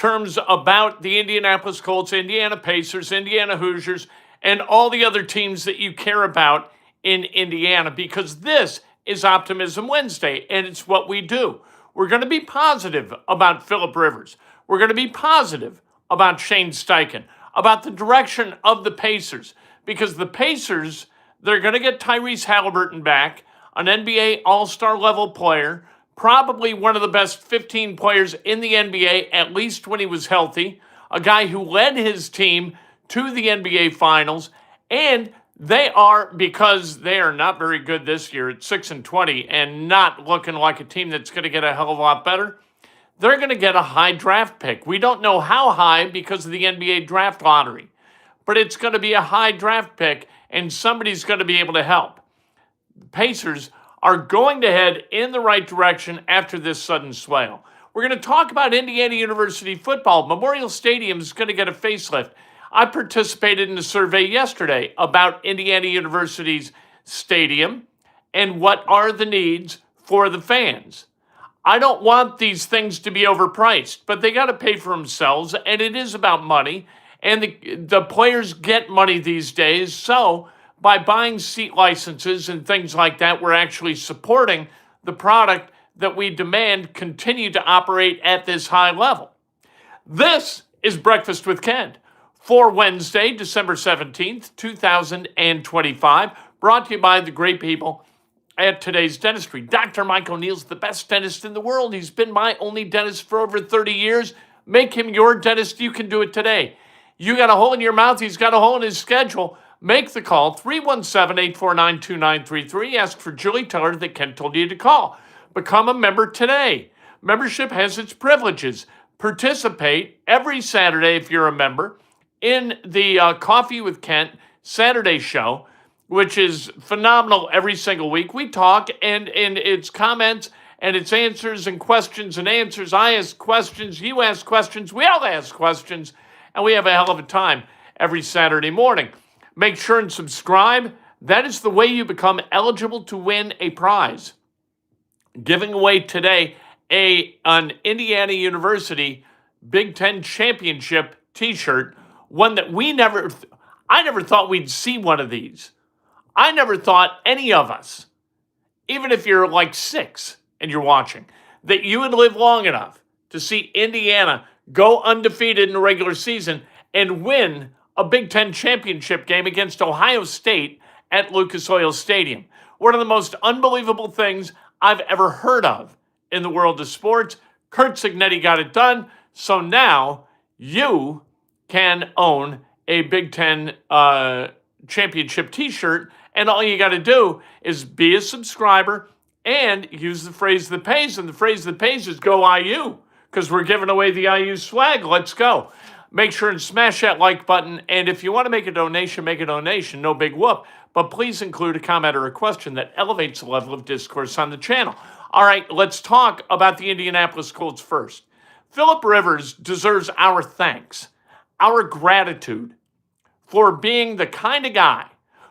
terms about the Indianapolis Colts, Indiana Pacers, Indiana Hoosiers, and all the other teams that you care about in Indiana, because this is Optimism Wednesday, and it's what we do. We're going to be positive about Phillip Rivers. We're going to be positive about Shane Steichen, about the direction of the Pacers, because the Pacers, they're going to get Tyrese Halliburton back, an NBA All-Star level player, probably one of the best 15 players in the NBA, at least when he was healthy, a guy who led his team to the NBA Finals, and they are, because they are not very good this year at 6-20 and not looking like a team that's going to get a hell of a lot better, they're going to get a high draft pick. We don't know how high because of the NBA draft lottery, but it's going to be a high draft pick, and somebody's going to be able to help. The Pacers are going to head in the right direction after this sudden swale. We're going to talk about Indiana University football. Memorial Stadium is going to get a facelift. I participated in a survey yesterday about Indiana University's stadium and what are the needs for the fans. I don't want these things to be overpriced, but they got to pay for themselves, and it is about money, and the players get money these days, so by buying seat licenses and things like that, we're actually supporting the product that we demand continue to operate at this high level. This is Breakfast with Kent for Wednesday, December 17th, 2025, brought to you by the great people at Today's Dentistry. Dr. Mike O'Neill's the best dentist in the world. He's been my only dentist for over 30 years. Make him your dentist. You can do it today. You got a hole in your mouth, he's got a hole in his schedule. Make the call, 317-849-2933. Ask for Julie, tell her that Kent told you to call. Become a member today. Membership has its privileges. Participate every Saturday, if you're a member, in the Coffee with Kent Saturday show, which is phenomenal every single week. We talk, and it's comments, and it's answers and questions and answers. I ask questions, you ask questions, we all ask questions, and we have a hell of a time every Saturday morning. Make sure and subscribe. That is the way you become eligible to win a prize. Giving away today an Indiana University Big Ten Championship t-shirt, one that I never thought we'd see one of these. I never thought any of us, even if you're like 6 and you're watching, that you would live long enough to see Indiana go undefeated in the regular season and win a Big Ten championship game against Ohio State at Lucas Oil Stadium. One of the most unbelievable things I've ever heard of in the world of sports. Curt Cignetti got it done, so now you can own a Big Ten championship t-shirt, and all you got to do is be a subscriber and use the phrase that pays, and the phrase that pays is go IU, because we're giving away the IU swag. Let's go. Make sure and smash that like button, and if you want to make a donation, no big whoop, but please include a comment or a question that elevates the level of discourse on the channel. All right, let's talk about the Indianapolis Colts first. Phillip Rivers deserves our thanks, our gratitude for being the kind of guy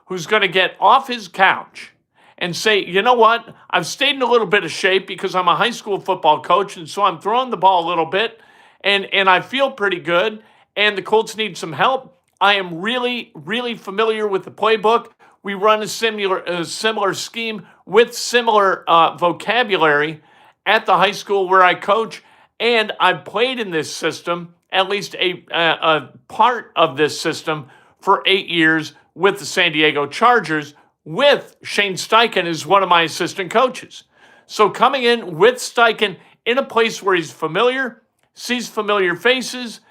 who's going to get off his couch and say, you know what, I've stayed in a little bit of shape because I'm a high school football coach, and so I'm throwing the ball a little bit, and I feel pretty good, and the Colts need some help. I am really, really familiar with the playbook. We run a similar scheme with similar vocabulary at the high school where I coach, and I've played in this system, at least a part of this system, for 8 years with the San Diego Chargers, with Shane Steichen as one of my assistant coaches. So coming in with Steichen in a place where he's familiar, sees familiar faces,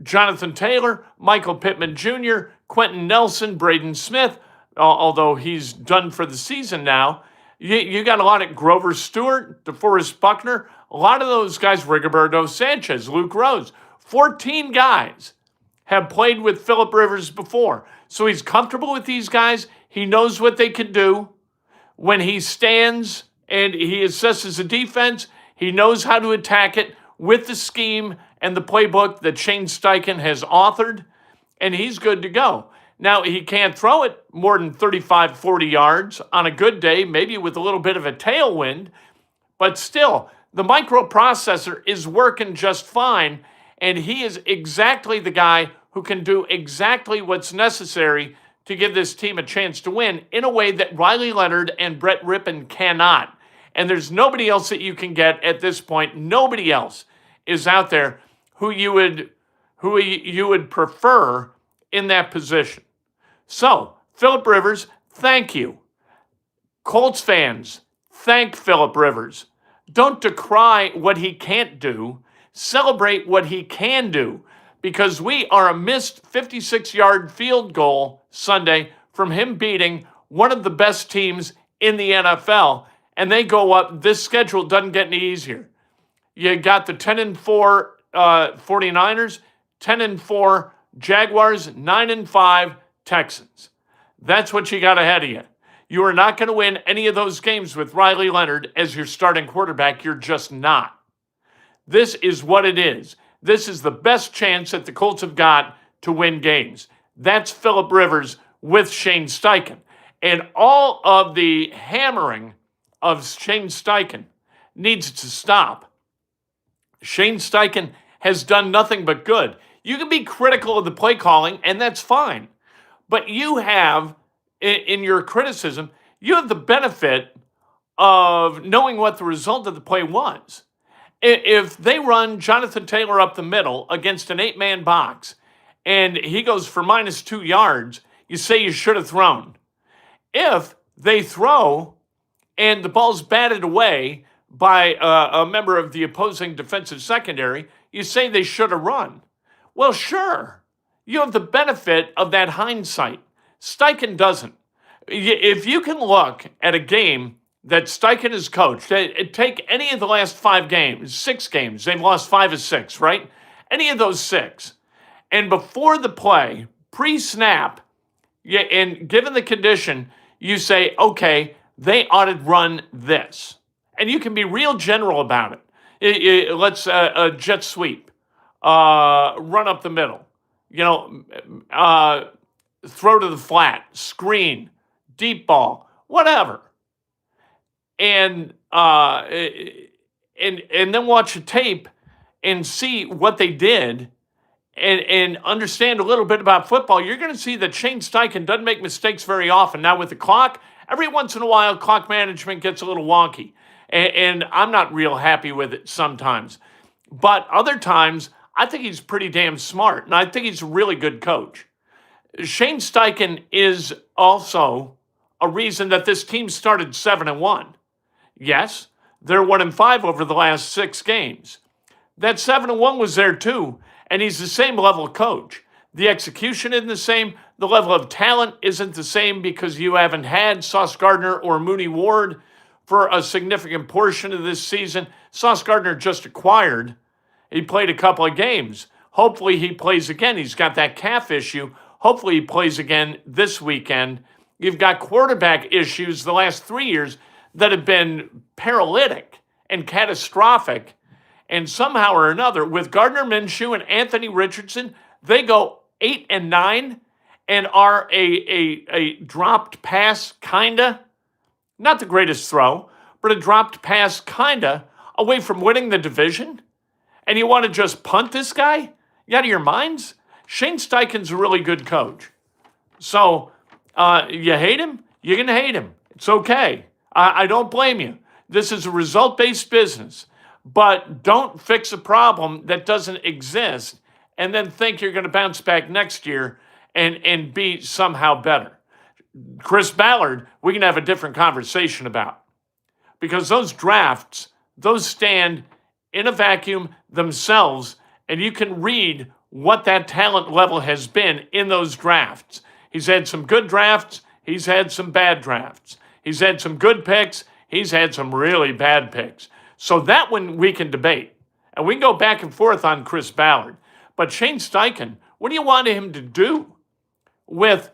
Jonathan Taylor, Michael Pittman Jr., Quentin Nelson, Braden Smith, although he's done for the season now. You got a lot at Grover Stewart, DeForest Buckner, a lot of those guys, Rigoberto Sanchez, Luke Rose, 14 guys have played with Phillip Rivers before. So he's comfortable with these guys. He knows what they can do. When he stands and he assesses a defense, he knows how to attack it with the scheme and the playbook that Shane Steichen has authored, and he's good to go. Now, he can't throw it more than 35, 40 yards on a good day, maybe with a little bit of a tailwind, but still, The microprocessor is working just fine, and he is exactly the guy who can do exactly what's necessary to give this team a chance to win in a way that Riley Leonard and Brett Rippon cannot. And there's nobody else that you can get at this point. Nobody else is out there who you would prefer in that position. So, Philip Rivers, thank you. Colts fans, thank Philip Rivers. Don't decry what he can't do. Celebrate what he can do, because we are a missed 56-yard field goal Sunday from him beating one of the best teams in the NFL, and they go up. This schedule doesn't get any easier. You got the 10-4 49ers, 10-4 Jaguars, 9-5 Texans. That's what you got ahead of you. You are not going to win any of those games with Riley Leonard as your starting quarterback. You're just not. This is what it is. This is the best chance that the Colts have got to win games. That's Philip Rivers with Shane Steichen. And all of the hammering of Shane Steichen needs to stop. Shane Steichen has done nothing but good. You can be critical of the play calling, and that's fine. But you have, in your criticism, you have the benefit of knowing what the result of the play was. If they run Jonathan Taylor up the middle against an 8-man box and he goes for -2 yards, you say you should have thrown. If they throw and the ball's batted away by a member of the opposing defensive secondary, you say they should have run. Well, sure. You have the benefit of that hindsight. Steichen doesn't. If you can look at a game that Steichen has coached, take any of the last 6 games, they've lost 5 of 6, right? Any of those 6. And before the play, pre-snap, and given the condition, you say, okay, they ought to run this. And you can be real general about it. Let's jet sweep, run up the middle, throw to the flat, screen, deep ball, whatever. And then watch the tape and see what they did and understand a little bit about football. You're going to see that Shane Steichen doesn't make mistakes very often. Now with the clock, every once in a while, clock management gets a little wonky. And I'm not real happy with it sometimes. But other times, I think he's pretty damn smart. And I think he's a really good coach. Shane Steichen is also a reason that this team started 7-1. Yes, they're 1-5 over the last 6 games. That 7-1 was there too, and he's the same level coach. The execution isn't the same. The level of talent isn't the same because you haven't had Sauce Gardner or Mooney Ward for a significant portion of this season. Sauce Gardner just acquired. He played a couple of games. Hopefully he plays again. He's got that calf issue. Hopefully he plays again this weekend. You've got quarterback issues the last 3 years that have been paralytic and catastrophic. And somehow or another, with Gardner Minshew and Anthony Richardson, they go 8-9 and are a dropped pass, kinda. Not the greatest throw, but a dropped pass, kinda, away from winning the division. And you want to just punt this guy? You out of your minds? Shane Steichen's a really good coach. So, you hate him? You can hate him. It's okay. I don't blame you. This is a result-based business. But don't fix a problem that doesn't exist and then think you're going to bounce back next year and be somehow better. Chris Ballard, we can have a different conversation about. Because those drafts, those stand in a vacuum themselves, and you can read what that talent level has been in those drafts. He's had some good drafts. He's had some bad drafts. He's had some good picks. He's had some really bad picks. So that one we can debate. And we can go back and forth on Chris Ballard. But Shane Steichen, what do you want him to do with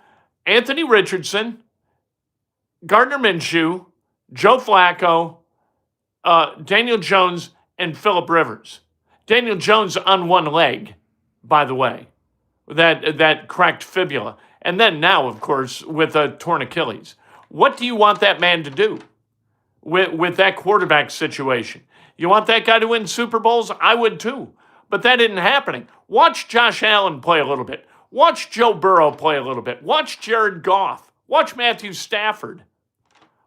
Anthony Richardson, Gardner Minshew, Joe Flacco, Daniel Jones, and Philip Rivers? Daniel Jones on one leg, by the way, that cracked fibula. And then now, of course, with a torn Achilles. What do you want that man to do with that quarterback situation? You want that guy to win Super Bowls? I would too. But that isn't happening. Watch Josh Allen play a little bit. Watch Joe Burrow play a little bit. Watch Jared Goff. Watch Matthew Stafford.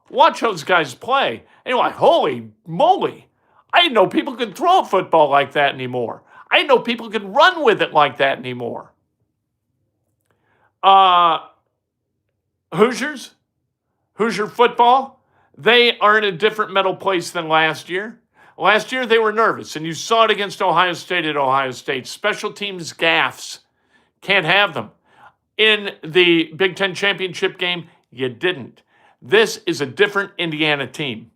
Watch those guys play. And you're like, holy moly. I didn't know people could throw a football like that anymore. I didn't know people could run with it like that anymore. Hoosiers, Hoosier football, they are in a different mental place than last year. Last year, they were nervous, and you saw it against Ohio State at Ohio State. Special teams gaffes. Can't have them. In the Big Ten championship game, you didn't. This is a different Indiana team.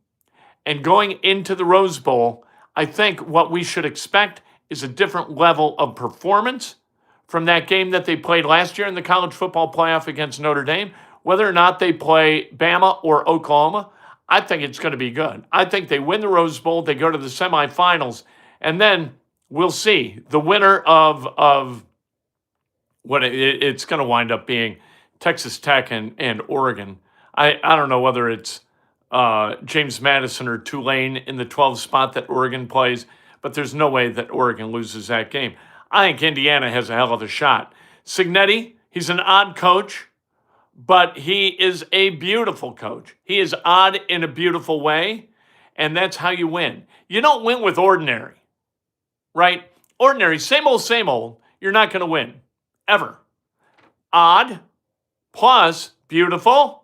And going into the Rose Bowl, I think what we should expect is a different level of performance from that game that they played last year in the college football playoff against Notre Dame. Whether or not they play Bama or Oklahoma, I think it's going to be good. I think they win the Rose Bowl, they go to the semifinals, and then we'll see. The winner of what it's going to wind up being Texas Tech and Oregon. I don't know whether it's James Madison or Tulane in the 12th spot that Oregon plays, but there's no way that Oregon loses that game. I think Indiana has a hell of a shot. Cignetti, he's an odd coach, but he is a beautiful coach. He is odd in a beautiful way, and that's how you win. You don't win with ordinary, right? Ordinary, same old, you're not going to win, ever. Odd, plus beautiful,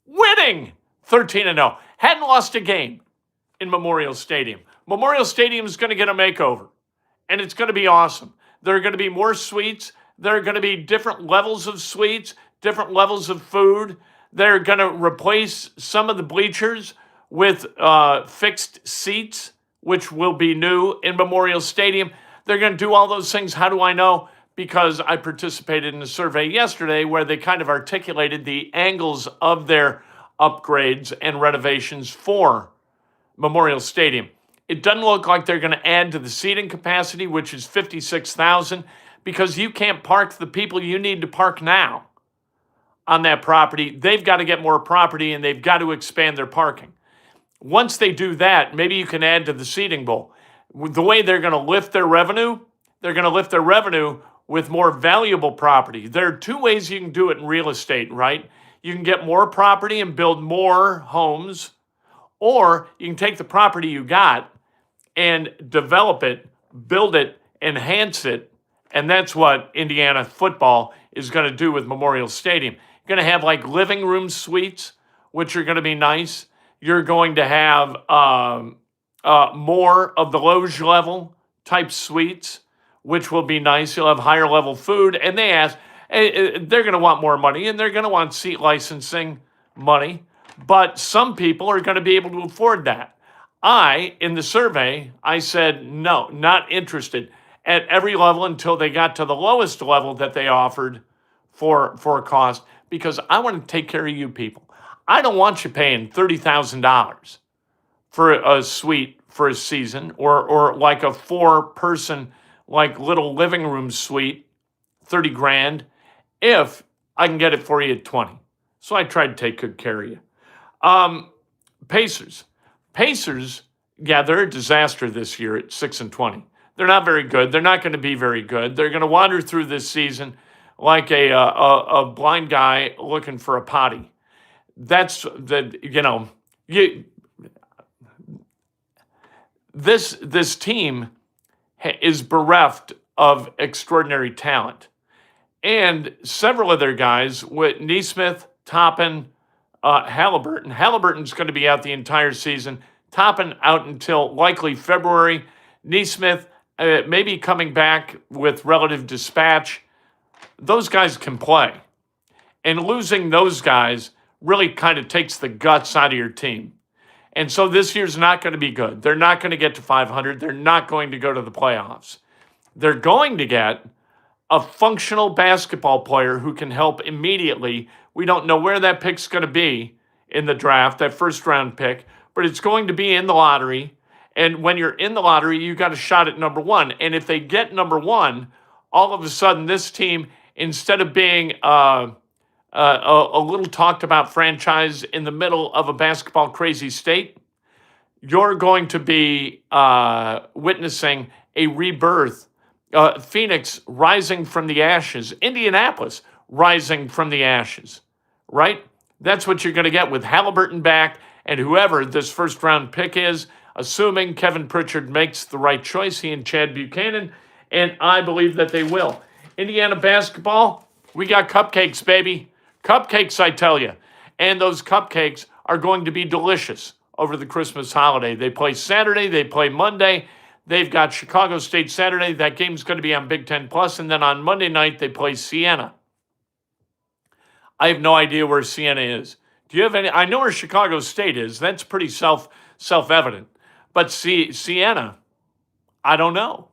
winning, 13-0. Hadn't lost a game in Memorial Stadium. Memorial Stadium is going to get a makeover, and it's going to be awesome. There are going to be more suites. There are going to be different levels of suites, different levels of food. They're going to replace some of the bleachers with fixed seats, which will be new in Memorial Stadium. They're going to do all those things. How do I know? Because I participated in a survey yesterday where they kind of articulated the angles of their upgrades and renovations for Memorial Stadium. It doesn't look like they're going to add to the seating capacity, which is 56,000, because you can't park the people you need to park now on that property. They've got to get more property, and they've got to expand their parking. Once they do that, maybe you can add to the seating bowl. The way they're going to lift their revenue, they're going to lift their revenue with more valuable property. There are two ways you can do it in real estate, right? You can get more property and build more homes, or you can take the property you got and develop it, build it, enhance it, and that's what Indiana football is going to do with Memorial Stadium. You're going to have like living room suites, which are going to be nice. You're going to have more of the loge level type suites, which will be nice. You'll have higher level food, and they're going to want more money, and they're going to want seat licensing money, but some people are going to be able to afford that. In the survey, I said, no, not interested at every level until they got to the lowest level that they offered for cost, because I want to take care of you people. I don't want you paying $30,000 for a suite for a season, or like a 4-person, like little living room suite, 30 grand, if I can get it for you at 20. So I tried to take good care of you. Pacers, yeah, they're a disaster this year at 6-20. They're not very good. They're not going to be very good. They're going to wander through this season like a blind guy looking for a potty. That's this team is bereft of extraordinary talent. And several of their guys, with Nesmith, Toppin, Halliburton. Halliburton's going to be out the entire season. Toppin out until likely February. Nesmith maybe coming back with relative dispatch. Those guys can play. And losing those guys really kind of takes the guts out of your team. And so this year's not going to be good. They're not going to get to 500. They're not going to go to the playoffs. They're going to get a functional basketball player who can help immediately. We don't know where that pick's going to be in the draft, that first-round pick, but it's going to be in the lottery. And when you're in the lottery, you got a shot at number one. And if they get number one, all of a sudden this team, instead of being a little talked about franchise in the middle of a basketball crazy state, you're going to be witnessing a rebirth. Phoenix rising from the ashes, Indianapolis rising from the ashes, right? That's what you're going to get with Halliburton back and whoever this first round pick is, assuming Kevin Pritchard makes the right choice, he and Chad Buchanan, and I believe that they will. Indiana basketball, we got cupcakes, baby. Cupcakes, I tell you. And those cupcakes are going to be delicious over the Christmas holiday. They play Saturday, they play Monday. They've got Chicago State Saturday. That game's going to be on Big Ten Plus. And then on Monday night, they play Siena. I have no idea where Siena is. Do you have any? I know where Chicago State is. That's pretty self-evident. But Siena, I don't know.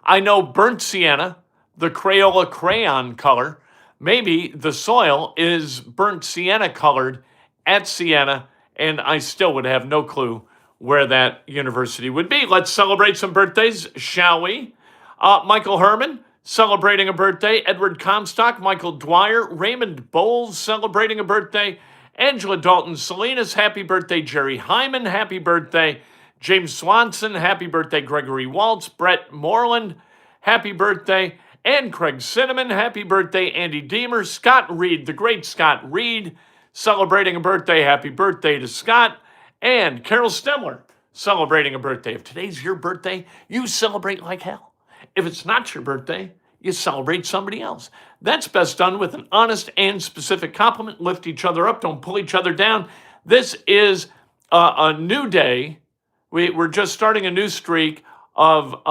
I know burnt sienna, the Crayola crayon color. Maybe the soil is burnt sienna colored at Siena, and I still would have no clue where that university would be. Let's celebrate some birthdays, shall we? Michael Herman celebrating a birthday. Edward Comstock, Michael Dwyer, Raymond Bowles celebrating a birthday. Angela Dalton Salinas, happy birthday. Jerry Hyman, happy birthday. James Swanson, happy birthday. Gregory Waltz, Brett Moreland, happy birthday. And Craig Cinnamon, happy birthday. Andy Deemer, Scott Reed, the great Scott Reed, celebrating a birthday. Happy birthday to Scott. And Carol Stemler, celebrating a birthday. If today's your birthday, you celebrate like hell. If it's not your birthday, you celebrate somebody else. That's best done with an honest and specific compliment. Lift each other up. Don't pull each other down. This is a new day. We're just starting a new streak of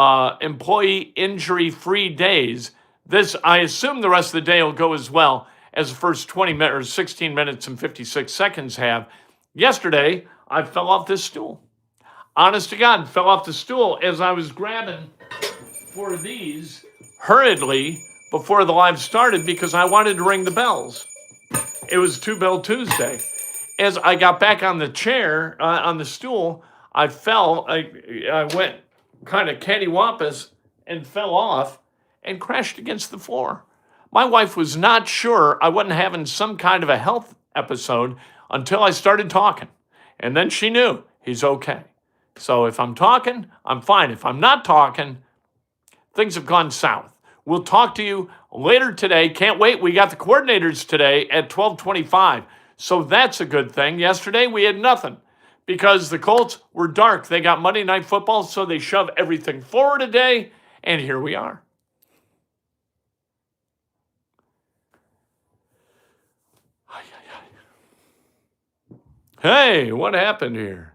employee injury-free days. This, I assume the rest of the day will go as well as the first 20 minutes or 16 minutes and 56 seconds have. Yesterday, I fell off this stool. Honest to God, fell off the stool as I was grabbing for these hurriedly before the live started because I wanted to ring the bells. It was Two Bell Tuesday. As I got back on the chair, on the stool, I fell. I went kind of cattywampus and fell off and crashed against the floor. My wife was not sure I wasn't having some kind of a health episode until I started talking. And then she knew he's okay. So if I'm talking, I'm fine. If I'm not talking, things have gone south. We'll talk to you later today. Can't wait. We got the coordinators today at 12:25. So that's a good thing. Yesterday we had nothing because the Colts were dark. They got Monday Night Football, so they shove everything forward today, and here we are. Hey, what happened here?